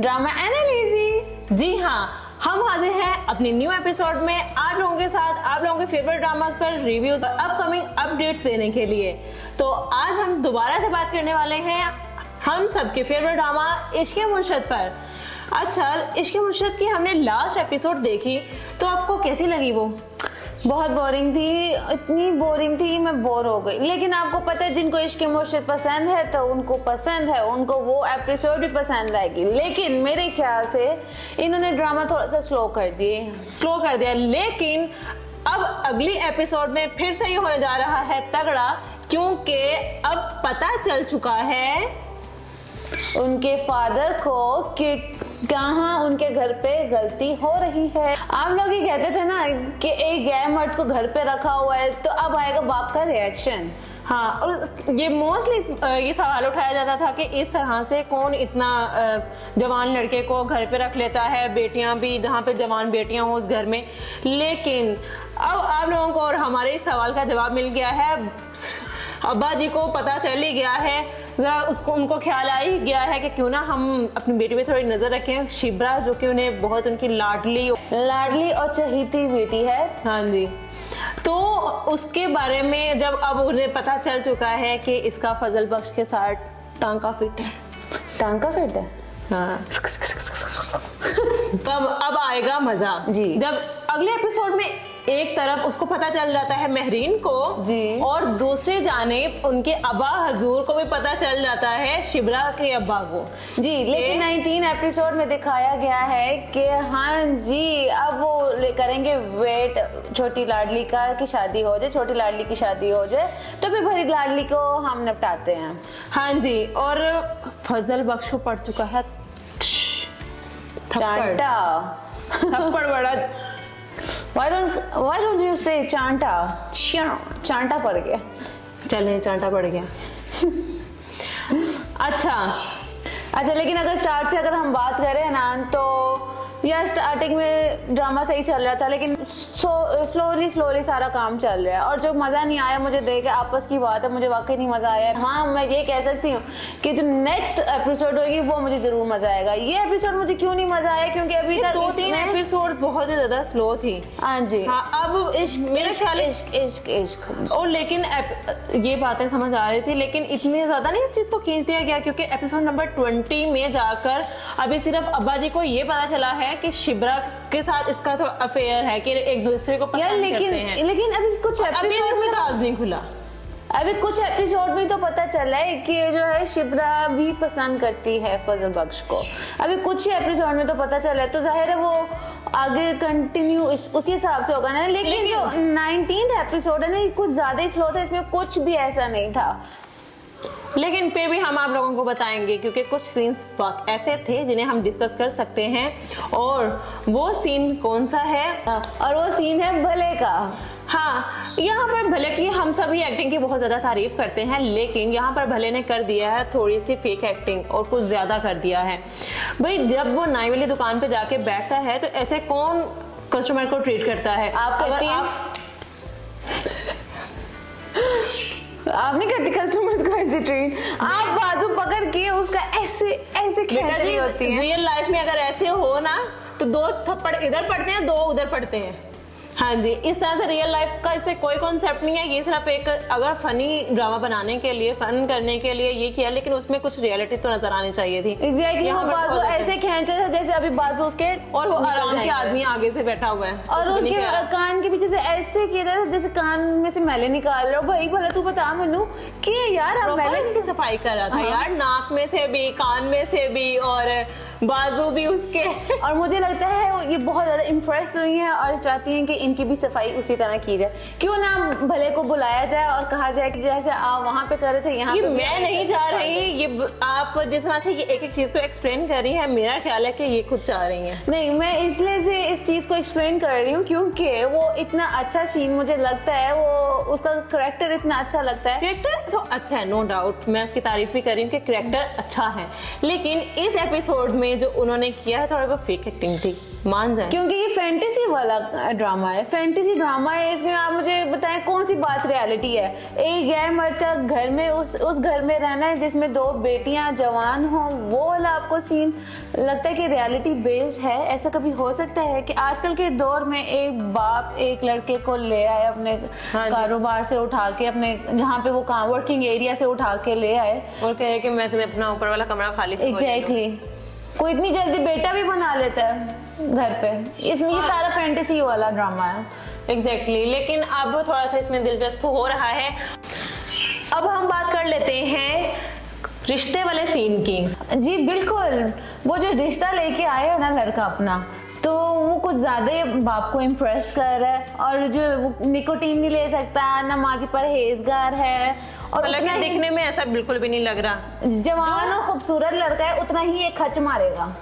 Drama analysis. जी हाँ, हम हाजिर हैं अपनी न्यू एपिसोड में आप लोगों के साथ, आप लोगों के फेवरेट ड्रामास पर रिव्यूज और अपकमिंग अपडेट्स देने के लिए। तो आज हम दोबारा से बात करने वाले हैं हम सबके फेवरेट ड्रामा इश्क़ मुर्शद पर। अच्छा, इश्क़ मुर्शद की हमने लास्ट एपिसोड देखी, तो आपको कैसी लगी वो? बहुत बोरिंग थी, इतनी बोरिंग थी मैं बोर हो गई। लेकिन आपको पता है जिनको इश्क़ मुर्शद पसंद है तो उनको पसंद है, उनको वो एपिसोड भी पसंद आएगी। लेकिन मेरे ख्याल से इन्होंने ड्रामा थोड़ा सा स्लो कर दिया। लेकिन अब अगली एपिसोड में फिर से ये होने जा रहा है तगड़ा, क्योंकि अब पता चल चुका है उनके फादर को कि कहाँ उनके घर पे गलती हो रही है। आप लोग ही कहते थे ना कि एक गैर मर्द को घर पे रखा हुआ है, तो अब आएगा बाप का रिएक्शन। हाँ, और ये मोस्टली ये सवाल उठाया जाता था कि इस तरह से कौन इतना जवान लड़के को घर पे रख लेता है, बेटियां भी, जहाँ पे जवान बेटियां हो उस घर में। लेकिन अब आप लोगों को और हमारे इस सवाल का जवाब मिल गया है। अब्बा जी को पता चल ही गया है, जरा उनको ख्याल आ ही गया है कि क्यों ना हम अपनी बेटी पे थोड़ी नजर रखें। शिब्रा जो कि उन्हें बहुत उनकी लाडली और चहीती बेटी है। हाँ जी, तो उसके बारे में जब अब उन्हें पता चल चुका है कि इसका फजल बख्श के साथ टांका फिट है। हाँ। तो अब आएगा मजा जी। जब अगले एपिसोड में एक तरफ उसको पता चल जाता है महरीन को जी, और दूसरी जानिब उनके अब्बा हजूर को भी पता चल जाता है शिब्रा के अब्बा को जी। लेकिन 19 एपिसोड में दिखाया गया है कि हाँ जी, अब वो करेंगे वेट छोटी लाडली की शादी हो जाए तो फिर बड़ी लाडली को हम निपटाते हैं। हाँ जी, और फजल बख्श को पड़ चुका है थप्पड़ बड़ा। Why don't you say चांटा? चांटा पड़ गया। चले, चांटा पड़ गया। अच्छा, लेकिन अगर स्टार्ट से अगर हम बात करें ना, तो यार स्टार्टिंग में ड्रामा सही चल रहा था, लेकिन स्लोली सारा काम चल रहा है। और जो मजा नहीं आया मुझे देख, आपस की बात है, मुझे वाकई नहीं मजा आया। हाँ, मैं ये कह सकती हूँ कि जो नेक्स्ट एपिसोड होगी वो मुझे जरूर मजा आएगा। ये एपिसोड मुझे क्यों नहीं मजा आया, क्योंकि अभी तक 2-3 एपिसोड बहुत ही ज्यादा स्लो थी। हाँ जी। हाँ, अब मेरे ख्याल इश्क और लेकिन ये बातें समझ आ रही थी, लेकिन इतनी ज्यादा नहीं इस चीज को खींच दिया गया, क्योंकि एपिसोड नंबर 20 में जाकर अभी सिर्फ अब्बा जी को ये पता चला है कि शिब्रा के साथ इसका तो अफेयर है, कि एक दूसरे को पसंद करते हैं। लेकिन अभी कुछ एपिसोड में राज नहीं खुला। अभी कुछ एपिसोड में तो पता चला है कि जो है शिब्रा भी पसंद करती है फजल बख्श को। अभी कुछ ही एपिसोड में तो पता चला है, तो जाहिर है वो आगे कंटिन्यू उसी हिसाब से होगा ना। लेकिन जो 19th एपिसोड है ना, कुछ ज्यादा ही स्लो था, इसमें कुछ भी ऐसा नहीं था। लेकिन फिर भी हम आप लोगों को बताएंगे, क्योंकि कुछ सीन्स ऐसे थे जिन्हें हम डिस्कस कर सकते हैं। और वो सीन कौन सा है? और वो सीन है भले का। हाँ, यहाँ पर भले की हम सभी एक्टिंग की बहुत ज्यादा तारीफ करते हैं, लेकिन यहाँ पर भले ने कर दिया है थोड़ी सी फेक एक्टिंग, और कुछ ज्यादा कर दिया है। भाई, जब वो नाई वाली दुकान पे जाके बैठता है तो ऐसे कौन कस्टमर को ट्रीट करता है? आप नहीं करती कस्टमर्स को ऐसे ट्रीट? आप बाजू पकड़ के उसका ऐसे खींच रही होती है। रियल लाइफ में अगर ऐसे हो ना, तो 2 थप्पड़ इधर पड़ते हैं, 2 उधर पड़ते हैं। हाँ जी, इस तरह से रियल लाइफ का इससे कोई कॉन्सेप्ट नहीं है। ये सिर्फ एक अगर फनी ड्रामा बनाने के लिए, फन करने के लिए ये किया, लेकिन उसमें कुछ रियलिटी तो नजर आनी चाहिए थी। एग्जैक्टली, वो बाजू ऐसे खींचा था जैसे अभी बाजू उसके, और वो आराम से आदमी आगे से बैठा हुआ है और उसके कान के पीछे से ऐसे किया था जैसे कान में से मैले निकाल रहे हो। भाई भला तू बता मैनू कि यार आप मैले इसकी सफाई कर रहा था। यार, नाक में से भी, कान में से भी, और बाजू भी उसके। और मुझे लगता है ये बहुत ज्यादा इम्प्रेस हुई है और चाहती हैं कि इनकी भी सफाई उसी तरह की जाए। क्यों ना भले को बुलाया जाए और कहा जाए कि जैसे आप वहाँ पे कर रहे थे, यहाँ पे मैं नहीं चाह रही। ये आप जिस तरह से ये एक चीज को एक्सप्लेन कर रही है, मेरा ख्याल है कि ये खुद चाह रही है। नहीं, मैं इसलिए से इस चीज को एक्सप्लेन कर रही हूँ क्योंकि वो इतना अच्छा सीन मुझे लगता है, वो उसका करेक्टर इतना अच्छा लगता है। करेक्टर तो अच्छा है, नो डाउट, मैं उसकी तारीफ भी कर रही हूँ कि करेक्टर अच्छा है। लेकिन इस एपिसोड में जो उन्होंने किया है, थोड़ा बहुत फेक एक्टिंग थी, मान जाए, क्योंकि ये फैंटेसी वाला ड्रामा है, फैंटेसी ड्रामा है। इसमें आप मुझे बताएं कौन सी बात रियलिटी है। एक गैर मर्द का घर में उस घर में रहना है जिसमें 2 बेटियां जवान हों, वो वाला आपको सीन लगता है कि रियलिटी बेस्ड है? ऐसा कभी हो सकता है कि आजकल के दौर में एक बाप एक लड़के को ले आए अपने कारोबार से उठा के, अपने जहाँ पे वो काम वर्किंग एरिया से उठा के ले आए और कहे कि मैं तुम्हें अपना ऊपर वाला कमरा खाली एग्जैक्टली कोई इतनी जल्दी बेटा भी बना लेता है घर पे। इसमें ये सारा फैंटेसी वाला ड्रामा है। एग्जैक्टली लेकिन अब थोड़ा सा इसमें दिलचस्प हो रहा है। अब हम बात कर लेते हैं रिश्ते वाले सीन की। जी बिल्कुल, वो जो रिश्ता लेके आया है ना लड़का अपना, तो वो कुछ ज्यादा ही बाप को इम्प्रेस कर रहा है, और जो वो निकोटीन नहीं ले सकता, नमाजी परहेजगार है, और हालांकि दिखने में ऐसा बिल्कुल भी नहीं लग रहा। जवान और खूबसूरत लड़का है, उतना ही एक खच मारेगा।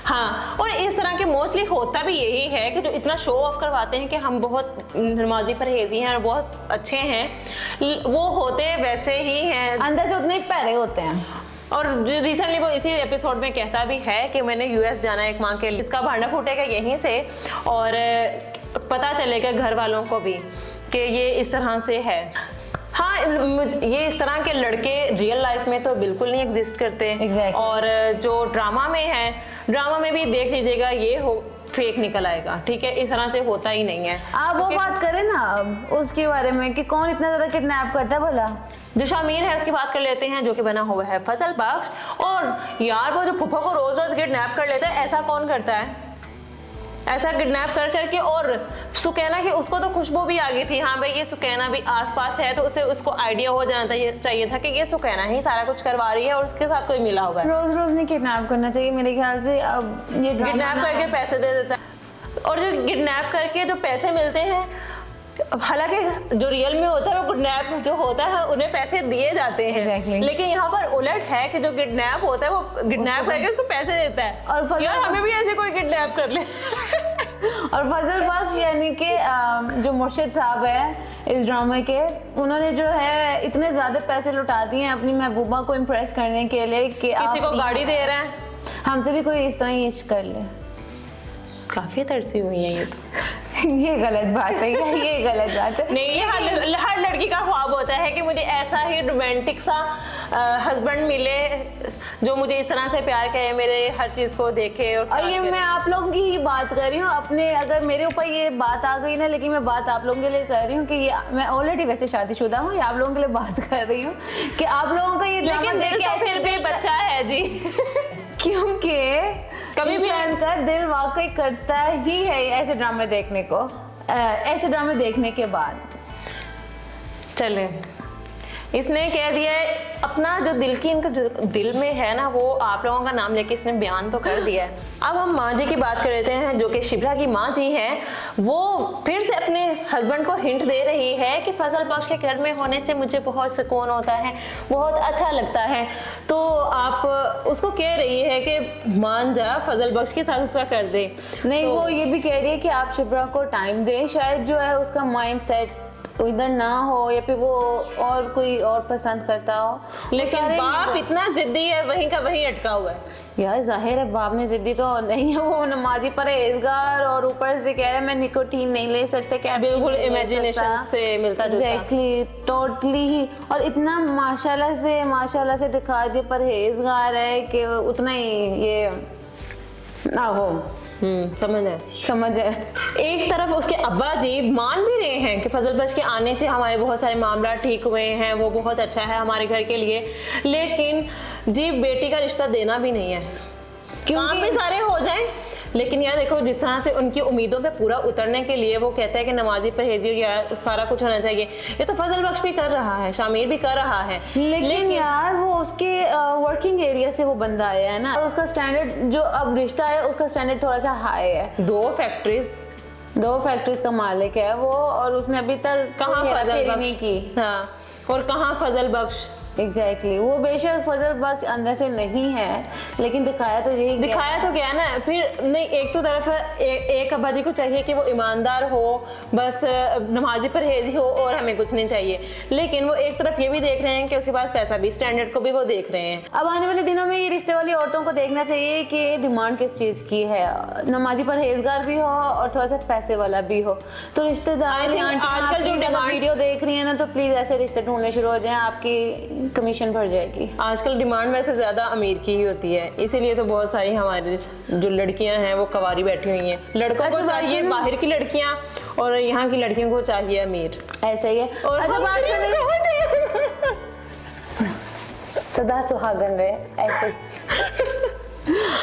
हाँ, और इस तरह के मोस्टली होता भी यही है कि जो इतना शो ऑफ करवाते हैं कि हम बहुत नमाजी परहेजी हैं और बहुत अच्छे हैं, वो होते वैसे ही हैं, अंदर से उतने ही पैरे होते हैं। और रिसेंटली वो इसी एपिसोड में कहता भी है कि मैंने यूएस जाना है एक माँ के लिए, इसका भांडा फूटेगा यहीं से और पता चलेगा घर वालों को भी कि ये इस तरह से है। हाँ, ये इस तरह के लड़के रियल लाइफ में तो बिल्कुल नहीं एग्जिस्ट करते। Exactly. और जो ड्रामा में है, ड्रामा में भी देख लीजिएगा ये हो फेक निकल आएगा, ठीक है, इस तरह से होता ही नहीं है। आप वो बात करें ना अब उसके बारे में कि कौन इतना ज्यादा किडनैप करता है भला। जो शामिर है उसकी बात कर लेते हैं, जो कि बना हुआ है फजल बख्श। और यार वो जो फुफा को रोज रोज किडनैप कर लेता है, ऐसा कौन करता है? ऐसा किडनैप कर करके, और सुकैना की उसको तो खुशबू भी आ गई थी, हाँ भाई ये सुकैना भी आसपास है, तो उसे उसको आइडिया हो जाना चाहिए था कि ये सुकैना ही सारा कुछ करवा रही है और उसके साथ कोई मिला हुआ है। रोज रोज नहीं किडनैप करना चाहिए मेरे ख्याल से। अब ये किडनैप करके पैसे दे देता है, और जो किडनैप करके जो पैसे मिलते हैं, हालांकि जो रियल में होता है वो किडनैप जो होता है उन्हें पैसे दिए जाते हैं। Exactly. लेकिन यहाँ पर उलट है कि जो किडनैप होता है वो किडनैप करके उसको पैसे देता है। और यार हमें भी ऐसे कोई किडनैप कर ले। और फजल बख्श यानी कि जो मुर्शिद साहब है इस ड्रामे के, उन्होंने जो है इतने ज्यादा पैसे लुटा दिए हैं अपनी महबूबा को इम्प्रेस करने के लिए कि किसी को गाड़ी दे रहे हैं, हमसे भी कोई इस तरह ही इश्क कर ले। काफी तरसी हुई है ये तो। ये गलत बात है क्या? ये गलत बात है। नहीं, ये हर लड़की का ख्वाब होता है कि मुझे ऐसा ही रोमांटिक सा हस्बैंड मिले जो मुझे इस तरह से प्यार करे, मेरे हर चीज को देखे। और ये मैं आप लोगों की ही बात कर रही हूँ अपने, अगर मेरे ऊपर ये बात आ गई ना, लेकिन मैं बात आप लोगों के लिए कर रही हूँ कि ये मैं ऑलरेडी वैसे शादीशुदा हूँ, ये आप लोगों के लिए बात कर रही हूँ कि आप लोगों का ये ड्रामा लेकिन देख दिल के तो फिर भी बच्चा है जी। क्योंकि कभी भी इंसान का दिल वाकई करता ही है ऐसे ड्रामे देखने को, ऐसे ड्रामे देखने के बाद। चले, इसने कह दिया है अपना जो दिल की इनका दिल में है ना, वो आप लोगों का नाम लेके इसने बयान तो कर दिया है। अब हम माँ जी की बात कर लेते हैं, जो कि शिब्रा की माँ जी हैं। वो फिर से अपने हस्बैंड को हिंट दे रही है कि फजल बख्श के घर में होने से मुझे बहुत सुकून होता है, बहुत अच्छा लगता है। तो आप उसको कह रही है कि मान जा, फजल बख्श के साथ उसका कर दे। नहीं, तो वो ये भी कह रही है कि आप शिब्रा को टाइम दें, शायद जो है उसका माइंड सेट इधर ना हो, या फिर वो और कोई और पसंद करता हो। लेकिन बाप इतना जिद्दी है, वहीं का वहीं अटका हुआ है। यार जाहिर है बाप ने जिद्दी तो नहीं है, वो नमाजी परहेजगार, और ऊपर से कह रहा है मैं निकोटीन नहीं ले सकता, क्या बिल्कुल इमेजिनेशन से मिलता जुलता। एग्जैक्टली, टोटली ही। और इतना माशाल्लाह से दिखा दिया परहेजगार है कि उतना ही ये ना हो। समझ है। एक तरफ उसके अब्बा जी मान भी रहे हैं कि फजल बख्श के आने से हमारे बहुत सारे मामला ठीक हुए हैं, वो बहुत अच्छा है हमारे घर के लिए, लेकिन जी बेटी का रिश्ता देना भी नहीं है, काम भी सारे हो जाएं। लेकिन यार देखो, जिस तरह से उनकी उम्मीदों पे पूरा उतरने के लिए वो कहता है कि नमाजी परहेजी या सारा कुछ होना चाहिए, ये तो फजल बख्श भी कर रहा है, शामिर भी कर रहा है। लेकिन यार वो उसके वर्किंग एरिया से वो बंदा आया है ना, और उसका स्टैंडर्ड जो अब रिश्ता है उसका स्टैंडर्ड थोड़ा सा हाई है। 2 फैक्ट्रीज का मालिक है वो, और उसने अभी तक कहाँ फजल बख्श नहीं की। हाँ, और कहाँ फजल बख्श एग्जैक्टली वो बेशक फजल बख्श अंदर से नहीं है, लेकिन दिखाया तो यही दिखाया तो क्या ना, फिर नहीं एक तो तरफ एक अब्बा जी को चाहिए कि वो ईमानदार हो, बस नमाजी परहेजी हो और हमें कुछ नहीं चाहिए, लेकिन वो एक तरफ ये भी देख रहे हैं कि उसके पास पैसा भी, स्टैंडर्ड को भी वो देख रहे हैं। अब आने वाले दिनों में ये रिश्ते वाली औरतों को देखना चाहिए कि डिमांड किस चीज की है, नमाजी परहेजगार भी हो और थोड़ा सा पैसे वाला भी हो। तो रिश्तेदार आजकल जो वीडियो देख रही है ना, तो प्लीज ऐसे रिश्ते ढूंढने शुरू हो जाएं, आपकी कमीशन बढ़ जाएगी। आजकल डिमांड वैसे ज्यादा अमीर की ही होती है, इसीलिए तो बहुत सारी हमारी जो लड़कियां हैं वो कवारी बैठी हुई हैं। लड़कों को चाहिए बाहर की लड़कियां और यहाँ की लड़कियों को चाहिए अमीर, ऐसा ही है। और अच्छा बात सुनिए, सदा सुहागन रहे ऐसे।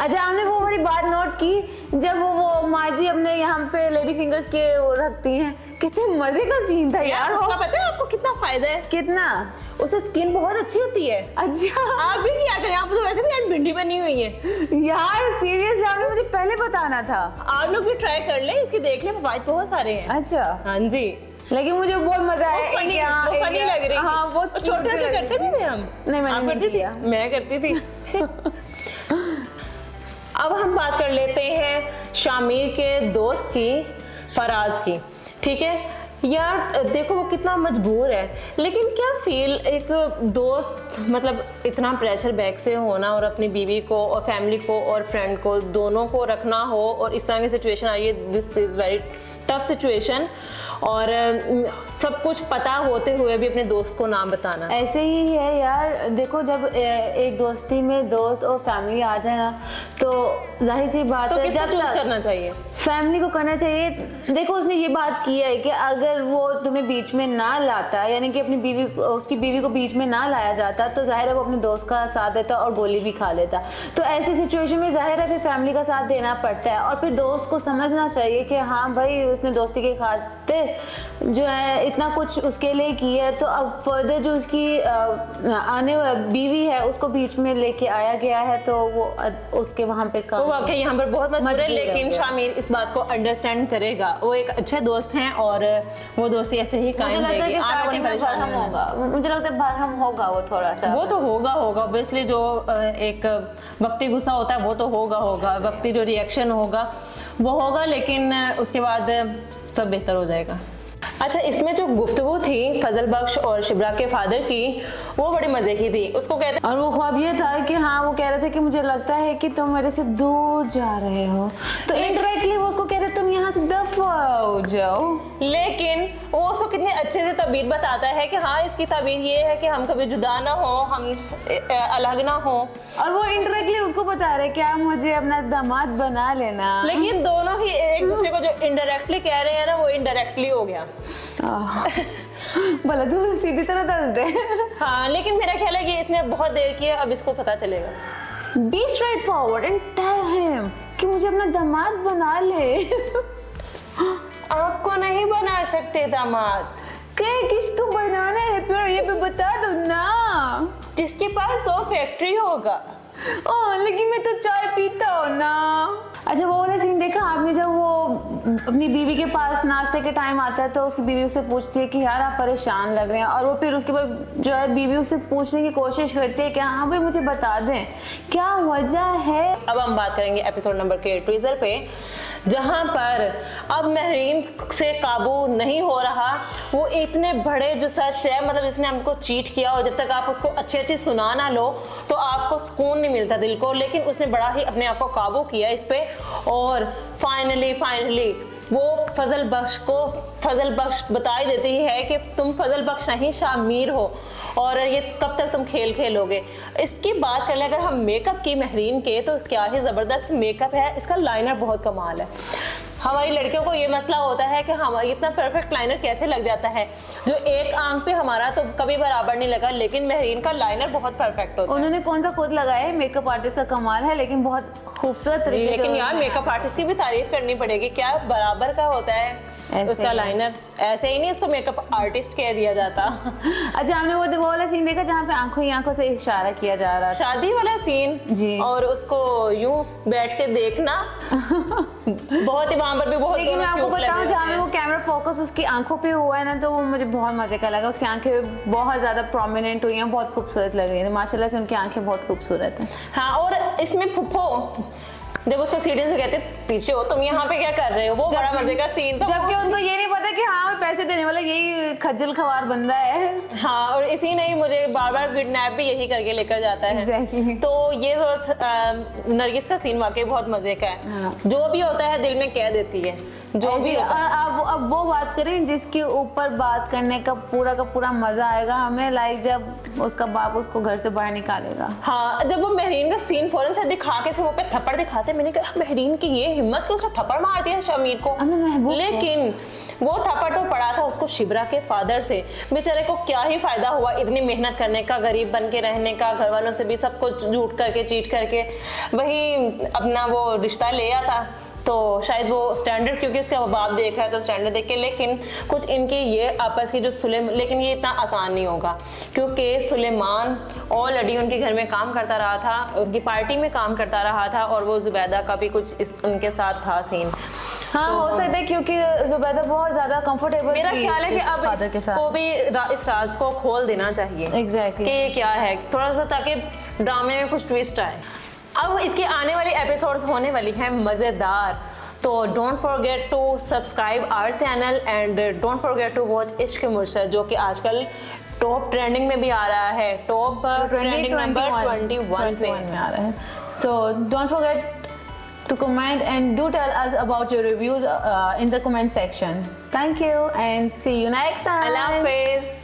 अच्छा आपने वो वाली बात नोट की जब वो माँ जी अपने यहाँ पे लेडी फिंगर्स के वो रखती हैं, कितने मजे का सीन था यार। उसका पता है आपको कितना फायदा है? कितना? उससे स्किन बहुत अच्छी होती है। अच्छा आप भी क्या करें, आप तो वैसे भी आज भिंडी बनी हुई है यार, सीरियसली आपने मुझे पहले बताना था। आप लोग भी ट्राई कर ले, इसके देख ले, फायदे बहुत सारे हैं। अच्छा हाँ जी, लेकिन मुझे बहुत मजा आया। वो फनी लग रही थी। हाँ वो छोटे होते करते भी थे हम। नहीं मैंने नहीं किया। मैं करती थी। अब हम बात कर लेते हैं शामिर के दोस्त की, फराज की। ठीक है यार, देखो वो कितना मजबूर है, लेकिन क्या फील एक दोस्त मतलब इतना प्रेशर बैक से होना और अपनी बीवी को और फैमिली को और फ्रेंड को दोनों को रखना हो, और इस तरह की सिचुएशन आई है, this is very tough situation, और सब कुछ पता होते हुए भी अपने दोस्त को नाम बताना। ऐसे ही है यार, देखो जब एक दोस्ती में दोस्त और फैमिली आ जाए ना, तो जाहिर सी बात तो है किसको जब चूज करना चाहिए? फैमिली को करना चाहिए। देखो उसने ये बात की है कि अगर वो तुम्हें बीच में ना लाता, यानी कि अपनी बीवी, उसकी बीवी को बीच में ना लाया जाता, तो जाहिर है वो अपने दोस्त का साथ देता और गोली भी खा लेता। तो ऐसी सिचुएशन में जाहिर है फिर फैमिली का साथ देना पड़ता है, और फिर दोस्त को समझना चाहिए कि हाँ भाई उसने दोस्ती के खातिर जो है इतना कुछ उसके लिए किया है, तो अब फर्दर जो उसकी आने बीवी है उसको बीच में लेके आया गया है, तो वो उसके वहाँ पे वो वाकई यहाँ पर बहुत मजबूर है, लेकिन है। शामिर इस बात को अंडरस्टैंड करेगा। वो एक अच्छे दोस्त हैं और वो दोस्ती ऐसे ही कायम रहेगी। मुझे लगता है बरहम होगा वो थोड़ा सा। वो तो होगा ऑब्वियसली, जो एक वक्ती गुस्सा होता है वो तो होगा, वक्ती जो रिएक्शन होगा वो होगा, लेकिन उसके बाद सब बेहतर हो जाएगा। अच्छा, इसमें जो गुफ्तगू थी फजल बख्श और शिब्रा के फादर की, वो बड़ी मजे की थी। उसको कहते, और वो ख्वाब ये था कि हाँ वो कह रहे थे कि मुझे लगता है कि तुम मेरे से दूर जा रहे हो, तो इनडायरेक्टली वो उसको कह रहे तुम यहाँ से दफा हो जाओ, लेकिन वो उसको कितने अच्छे से तबीर बताता है कि हाँ इसकी तबीर ये है कि हम कभी जुदा ना हो, हम अलग ना हो, और वो इनडायरेक्टली उसको बता रहे क्या मुझे अपना दामाद बना लेना। लेकिन दोनों ही एक दूसरे को जो इनडायरेक्टली कह रहे हैं ना, वो इनडायरेक्टली हो गया। भला तू सीधी तरह दस दे। हाँ, लेकिन मेरा ख्याल है कि इसने बहुत देर की है, अब इसको पता चलेगा। Be straightforward and tell him कि मुझे अपना दामाद बना ले। आपको नहीं बना सकते दामाद, किसको बनाना है फिर ये पे बता दो ना। जिसके पास 2 फैक्ट्री होगा। लेकिन मैं तो चाय पीता हूँ ना। अच्छा वो वाला सीन देखा आपने, जब वो अपनी बीवी के पास नाश्ते के टाइम आता है, तो उसकी बीवी उससे पूछती है कि यार आप परेशान लग रहे हैं, और वो फिर उसके बाद जो है बीवी उससे पूछने की कोशिश करती है कि हाँ भाई मुझे बता दें क्या वजह है। अब हम बात करेंगे एपिसोड नंबर के टीजर पे, जहां पर अब महरीन से काबू नहीं हो रहा। वो इतने बड़े जो सच है, मतलब जिसने हमको चीट किया, और जब तक आप उसको अच्छी सुना ना लो तो आपको सुकून नहीं मिलता दिल को, लेकिन उसने बड़ा ही अपने आप को काबू किया इस पे, और फाइनली वो फजल बख्श बता ही देती है कि तुम फजल बख्श नहीं शामिर हो, और ये कब तक तुम खेल खेलोगे। इसकी बात कर ले अगर हम मेकअप की महरीन के, तो क्या ही ज़बरदस्त मेकअप है, इसका लाइनर बहुत कमाल है। हमारी लड़कियों को ये मसला होता है कि हम इतना परफेक्ट लाइनर कैसे लग जाता है, जो एक आंख पे हमारा तो कभी बराबर नहीं लगा, लेकिन महरीन का लाइनर बहुत परफेक्ट होता है। उन्होंने कौन सा खुद लगाया है, मेकअप आर्टिस्ट का कमाल है, लेकिन बहुत खूबसूरत तरीके से। लेकिन यार मेकअप आर्टिस्ट की भी तारीफ करनी पड़ेगी, क्या बराबर का होता है उसका लाइनर, ऐसे ही नहीं उसको मेकअप आर्टिस्ट कह दिया जाता। अच्छा हमने वो वाला सीन देखा जहाँ पे आंखों ही आंखों से इशारा किया जा रहा था, शादी वाला सीन जी, और उसको यूं बैठ के देखना बहुत ही, वहां पर भी बहुत। लेकिन मैं आपको बताऊं जहाँ में वो कैमरा फोकस उसकी आंखों पे हुआ है ना, तो वो मुझे बहुत मजे का लगा। उसकी आंखें बहुत ज्यादा प्रोमिनेंट हुई हैं, बहुत खूबसूरत लग रही है माशाल्लाह से, उनकी आंखें बहुत खूबसूरत हैं। हाँ, और इसमें फुफ्फो जब उसको सीढ़ी से कहते पीछे हो तुम, यहाँ पे क्या कर रहे हो, वो बड़ा मजे का सीन। तो जबकि उनको ये नहीं पता कि हाँ वो पैसे देने वाला यही खज्जल खवार बंदा है। हाँ, और इसी नहीं मुझे बार बार किडनैप भी यही करके लेकर जाता है। Exactly. तो ये नरगिस का सीन वाकई बहुत मजे का है। हाँ। जो भी होता है दिल में कह देती है जो भी होता है। अब वो बात करें जिसके ऊपर बात करने का पूरा मजा आएगा हमें, लाइक जब उसका बाप उसको घर से बाहर निकालेगा। हाँ, जब वो महरीन का सीन फौरन से दिखा के उसके मुंह पे थप्पड़ दिखाते, मैंने कहा महरीन की ये हिम्मत कि उसने थप्पड़ मार दिया शमीर को। लेकिन वो थप्पड़ तो पड़ा था उसको शिबरा के फादर से। बेचारे को क्या ही फायदा हुआ इतनी मेहनत करने का, गरीब बन के रहने का, घर वालों से भी सब कुछ झूठ करके चीट करके वही अपना वो रिश्ता लिया था। तो शायद वो स्टैंडर्ड, क्योंकि उसका बाप देख रहा है तो स्टैंडर्ड देख के, लेकिन कुछ इनकी ये आपस की जो लेकिन ये इतना आसान नहीं होगा, क्योंकि सुलेमान ऑलरेडी उनके घर में काम करता रहा था, उनकी पार्टी में काम करता रहा था, और वो जुबैदा का भी कुछ उनके साथ था सीन। हाँ, हो सकता है क्योंकि जुबैदा बहुत ज्यादा कंफर्टेबल। मेरा ख्याल है कि अब इसको भी इस राज को खोल देना चाहिए। Exactly. कि ये क्या है, थोड़ा सा, ताकि ड्रामे में कुछ ट्विस्ट आए। अब इसके आने वाली एपिसोड्स होने वाली हैं मजेदार, तो don't forget to subscribe our channel and don't forget to watch Ishq Murshid, जो कि आजकल टॉप ट्रेंडिंग में भी आ रहा है, टॉप ट्रेंडिंग नंबर 21 पे में आ रहा है। So don't forget to comment and do tell us about your reviews in the comment section. Thank you and see you next time. Allah Hafiz.